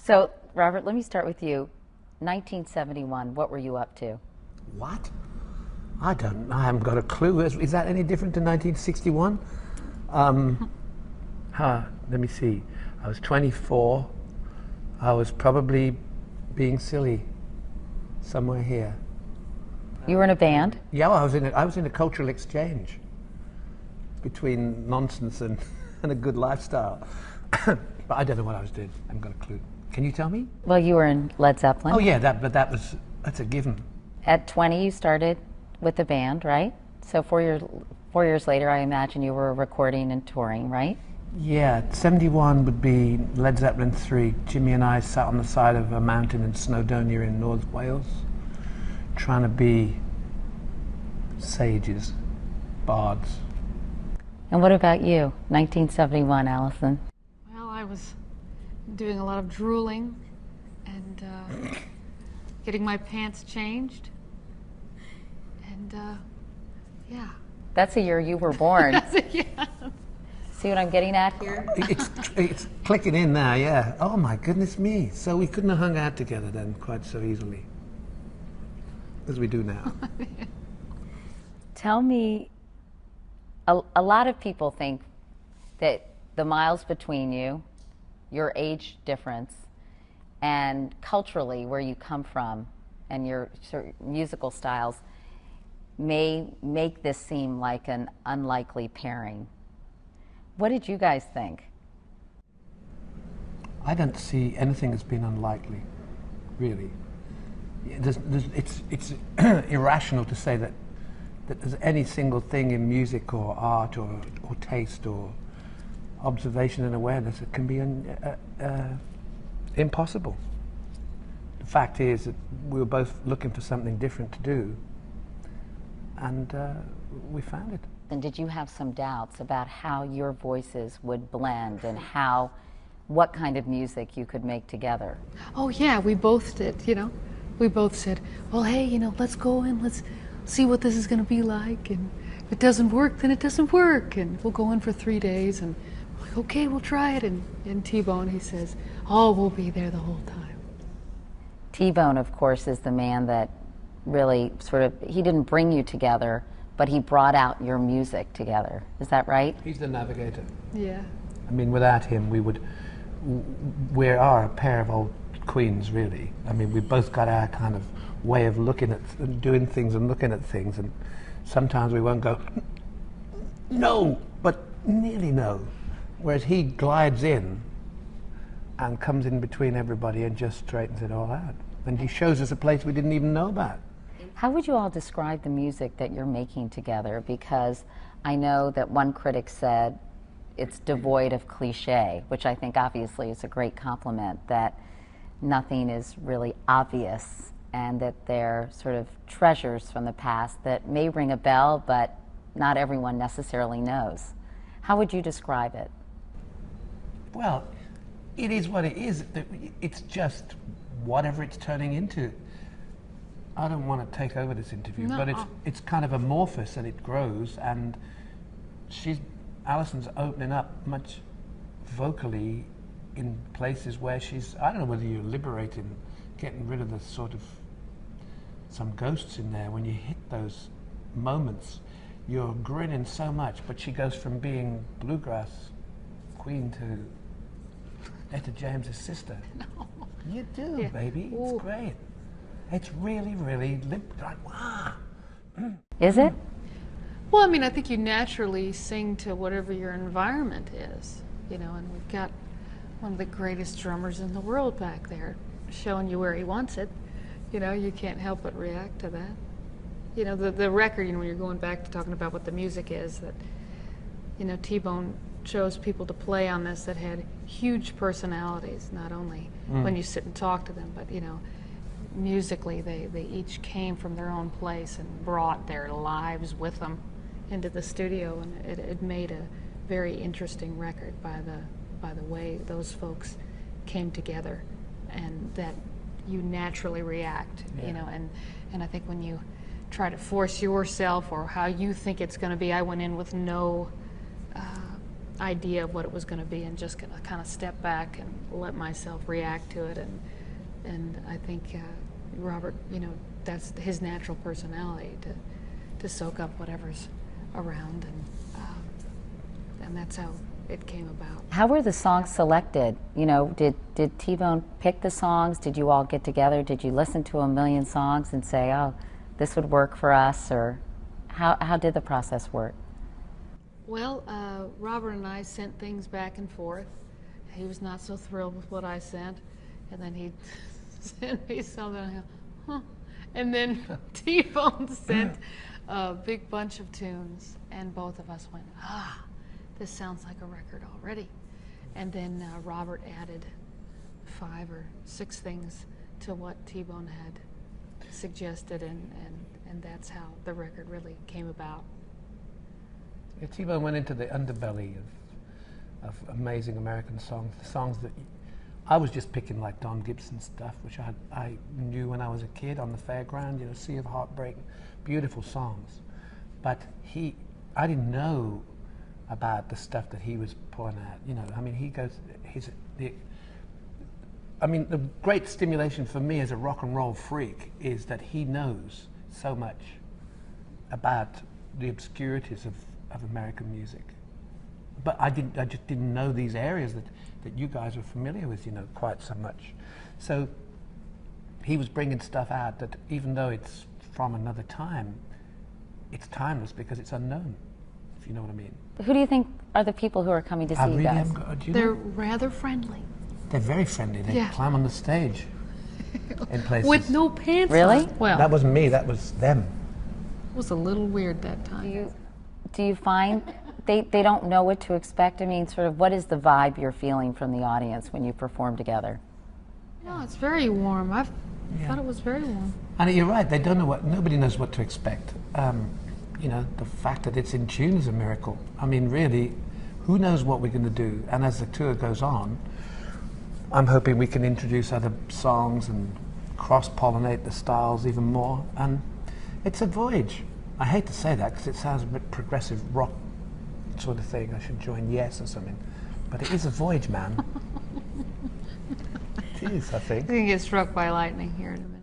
So, Robert, let me start with you. 1971, what were you up to? What? I haven't got a clue. Is that any different to 1961? Let me see. I was 24. I was probably being silly somewhere here. You were in a band? Yeah, well, I was in a cultural exchange between nonsense and, and a good lifestyle. But I don't know what I was doing. I haven't got a clue. Can you tell me? Well, you were in Led Zeppelin. Oh yeah, that's a given. At 20, you started with the band, right? So 4 years later, I imagine you were recording and touring, right? Yeah, 71 would be Led Zeppelin 3. Jimmy and I sat on the side of a mountain in Snowdonia in North Wales, trying to be sages, bards. And what about you, 1971, Alison? Well, I was doing a lot of drooling and getting my pants changed. And yeah. That's the year you were born. Yeah. See what I'm getting at here? It's clicking in now, yeah. Oh my goodness me. So we couldn't have hung out together then quite so easily as we do now. Tell me, a lot of people think that the miles between you, your age difference, and culturally where you come from and your sort of musical styles may make this seem like an unlikely pairing. What did you guys think? I don't see anything as being unlikely, really. It's irrational to say that there's any single thing in music or art or taste or observation and awareness that can be impossible. The fact is that we were both looking for something different to do, and we found it. And did you have some doubts about how your voices would blend and what kind of music you could make together? Oh yeah, we both did, you know. We both said, well, hey, you know, let's go in, let's see what this is going to be like, and if it doesn't work, then it doesn't work, and we'll go in for 3 days, and we're like, okay, we'll try it, and T-Bone, he says, oh, we'll be there the whole time. T-Bone, of course, is the man that really he didn't bring you together, but he brought out your music together. Is that right? He's the navigator. Yeah. I mean, without him, we are a pair of old queens, really. I mean, we both got our kind of way of looking at and doing things and looking at things, and sometimes we won't go, no, but nearly no. Whereas he glides in and comes in between everybody and just straightens it all out. And he shows us a place we didn't even know about. How would you all describe the music that you're making together? Because I know that one critic said it's devoid of cliche, which I think obviously is a great compliment, that nothing is really obvious and that they're sort of treasures from the past that may ring a bell, but not everyone necessarily knows. How would you describe it? Well, it is what it is. It's just whatever it's turning into. I don't want to take over this interview, No. but it's kind of amorphous and it grows, and Alison's opening up much vocally in places where I don't know whether you're liberating, getting rid of the sort of some ghosts in there. When you hit those moments, you're grinning so much, but she goes from being bluegrass queen to Etta James's sister. No. You do, Yeah. baby. Ooh. It's great. It's really, really like, wow. Is it? Well, I mean, I think you naturally sing to whatever your environment is, you know, and we've got one of the greatest drummers in the world back there showing you where he wants it. You know, you can't help but react to that. You know, the record, you know, when you're going back to talking about what the music is, that, you know, T-Bone chose people to play on this that had huge personalities, not only when you sit and talk to them, but, you know, musically they each came from their own place and brought their lives with them into the studio, and it made a very interesting record by the way those folks came together, and that you naturally react, you know, and I think when you try to force yourself or how you think it's going to be, I went in with no idea of what it was going to be, and just going to kind of step back and let myself react to it. And I think Robert, that's his natural personality to soak up whatever's around, and that's how it came about. How were the songs selected? Did T-Bone pick the songs? Did you all get together? Did you listen to a million songs and say, oh, this would work for us? Or how did the process work? Well, Robert and I sent things back and forth. He was not so thrilled with what I sent, and then he'd send me something, and I go, huh. And then T-Bone sent a big bunch of tunes, and both of us went, this sounds like a record already. And then Robert added 5 or 6 things to what T-Bone had suggested, and that's how the record really came about. Yeah, T-Bone went into the underbelly of amazing American songs, the songs that I was just picking, like Don Gibson stuff, which I knew when I was a kid on the fairground, Sea of Heartbreak, beautiful songs. But I didn't know about the stuff that he was pulling out. The great stimulation for me as a rock and roll freak is that he knows so much about the obscurities of American music. But I just didn't know these areas that you guys were familiar with, quite so much. So he was bringing stuff out that, even though it's from another time, it's timeless because it's unknown, if you know what I mean. Who do you think are the people who are coming to see you guys? They're rather friendly. They're very friendly. They climb on the stage in places. With no pants Really? on. Well, That wasn't me, that was them. it was a little weird that time. Do you find they don't know what to expect? I mean, sort of, what is the vibe you're feeling from the audience when you perform together? No, it's very warm. I thought it was very warm. And you're right, they don't know nobody knows what to expect. The fact that it's in tune is a miracle. I mean, really, who knows what we're going to do? And as the tour goes on, I'm hoping we can introduce other songs and cross-pollinate the styles even more. And it's a voyage. I hate to say that because it sounds a bit progressive rock sort of thing. I should join Yes or something. But it is a voyage, man. It is, I think. You're going to get struck by lightning here in a minute.